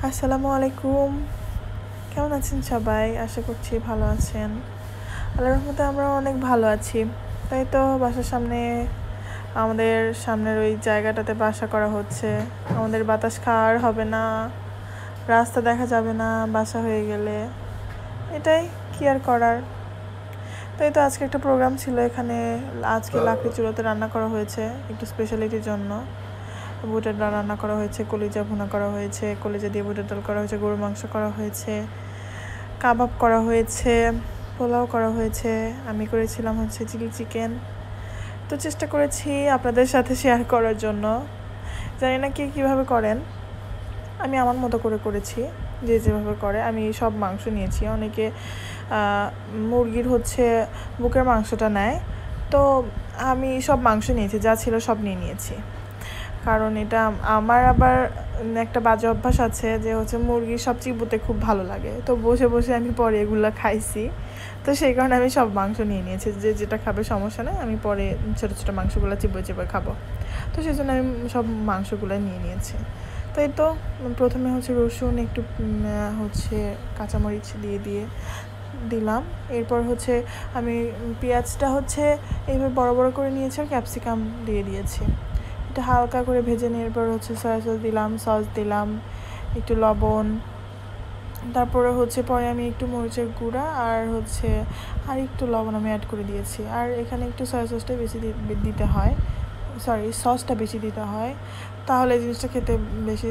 আসসালামু আলাইকুম। কেমন আছেন সবাই? আশা করছি ভালো আছেন। আল্লাহর রহমতে আমরা অনেক ভালো আছি। তাই তো বাসার আমাদের সামনের ওই জায়গাটাতে বাসা করা হচ্ছে। আমাদের বাতাস খাওয়ার হবে না, রাস্তা দেখা যাবে না বাসা হয়ে গেলে। এটাই কি আর করার। তাই তো আজকে একটা প্রোগ্রাম ছিল এখানে। আজকে লাকড়ি চুলোতে রান্না করা হয়েছে একটু স্পেশালিটির জন্য। বুটের ডাল রান্না করা হয়েছে, কলিজা ভুনা করা হয়েছে, কলিজা দিয়ে বুটের ডাল করা হয়েছে, গরুর মাংস করা হয়েছে, কাবাব করা হয়েছে, পোলাও করা হয়েছে। আমি করেছিলাম হচ্ছে চিলি চিকেন। তো চেষ্টা করেছি আপনাদের সাথে শেয়ার করার জন্য। জানি না কে কীভাবে করেন, আমি আমার মতো করে করেছি, যে যেভাবে করে। আমি সব মাংস নিয়েছি। অনেকে মুরগির হচ্ছে বুকের মাংসটা নেয়, তো আমি সব মাংস নিয়েছি, যা ছিল সব নিয়েছি। কারণ এটা আমার আবার একটা বাজে অভ্যাস আছে যে হচ্ছে মুরগি সব চিবোতে খুব ভালো লাগে, তো বসে বসে আমি পরে এগুলো খাইছি। তো সেই কারণে আমি সব মাংস নিয়েছি, যে যেটা খাবে সমস্যা নেই, আমি পরে ছোটো ছোটো মাংসগুলো চিবোয় খাবো। তো সেই জন্য আমি সব মাংসগুলো নিয়েছি। তো এই তো প্রথমে হচ্ছে রসুন একটু হচ্ছে কাঁচামরিচ দিলাম। এরপর হচ্ছে আমি পেঁয়াজটা হচ্ছে এইভাবে বড় বড় করে নিয়েছি, আর ক্যাপসিকাম দিয়েছি। এটা হালকা করে ভেজে নেওয়ার পর হচ্ছে সস দিলাম, একটু লবণ। তারপরে হচ্ছে পরে আমি একটু মরিচের গুঁড়া আর হচ্ছে আর একটু লবণ আমি অ্যাড করে দিয়েছি। আর এখানে একটু সসটা বেশি দিতে হয়, সসটা বেশি দিতে হয়, তাহলে জিনিসটা খেতে বেশি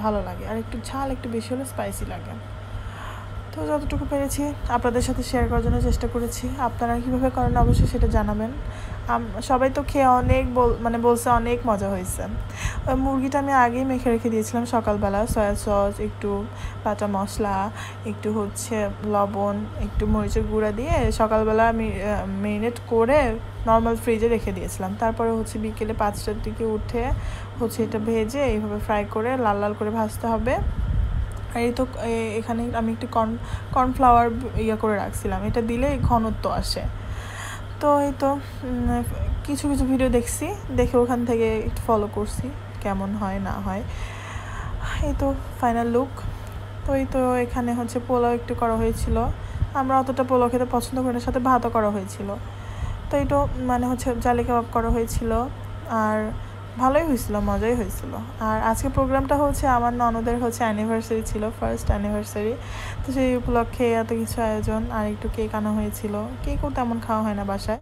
ভালো লাগে। আর একটু ঝাল একটু বেশি হলে স্পাইসি লাগে। তো যতটুকু পেরেছি আপনাদের সাথে শেয়ার করার জন্য চেষ্টা করেছি। আপনারা কীভাবে করেন অবশ্যই সেটা জানাবেন। সবাই তো খেয়ে অনেক বলছে অনেক মজা হয়েছে। ওই মুরগিটা আমি আগেই মেখে রেখে দিয়েছিলাম সকালবেলা। সয়া সস, একটু বাটা মশলা, একটু হচ্ছে লবণ, একটু মরিচের গুঁড়া দিয়ে সকালবেলা আমি ম্যারিনেট করে নর্মাল ফ্রিজে রেখে দিয়েছিলাম। তারপরে হচ্ছে বিকেলে 5টার দিকে উঠে হচ্ছে এটা ভেজে এইভাবে ফ্রাই করে লাল লাল করে ভাজতে হবে। আর এই তো এখানে আমি একটু কর্নফ্লাওয়ার করে রাখছিলাম, এটা দিলে ঘনত্ব আসে। তো এই তো কিছু ভিডিও দেখে ওখান থেকে একটু ফলো করছি কেমন হয় না হয়। এই তো ফাইনাল লুক। তো এই তো এখানে হচ্ছে পোলাও একটু করা হয়েছিল। আমরা অতটা পোলাও খেতে পছন্দ করি না, সাথে ভাতও করা হয়েছিল। তো এই তো হচ্ছে জালি কাবাব করা হয়েছিল, আর ভালোই হয়েছিল, মজাই হয়েছিল। আর আজকে প্রোগ্রামটা হচ্ছে আমার ননদের হচ্ছে অ্যানিভার্সারি ছিল, ফার্স্ট অ্যানিভার্সারি। তো সেই উপলক্ষে এত কিছু আয়োজন, আর একটু কেক আনা হয়েছিল। কেকও তেমন খাওয়া হয় না বাসায়।